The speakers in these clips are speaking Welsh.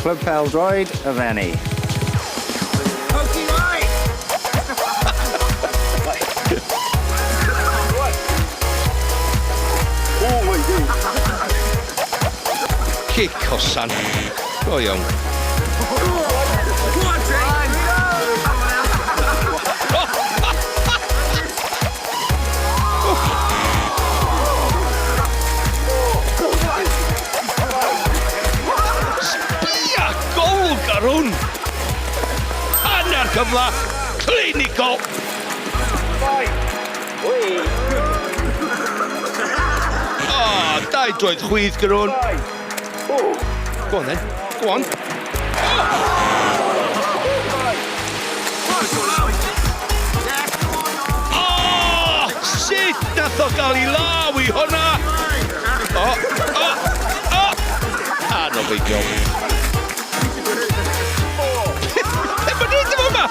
clwb pêl-droed y fenni. Pokey right! Oh my God. Kick hosan. Go iawn. Go on, Jake! Sbia gol garwn. Hanner cyfla. Clinical. Oh, dau droed chwydd garwn. Go on then. Go on. Oh, sut nath o gael ei law i hwnna? No big job. Be ma'n neud efo yma?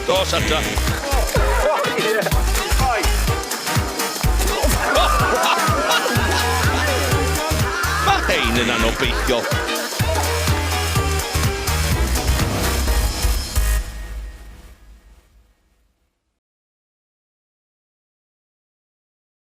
Dos adra. Mae hein yn anobeithio.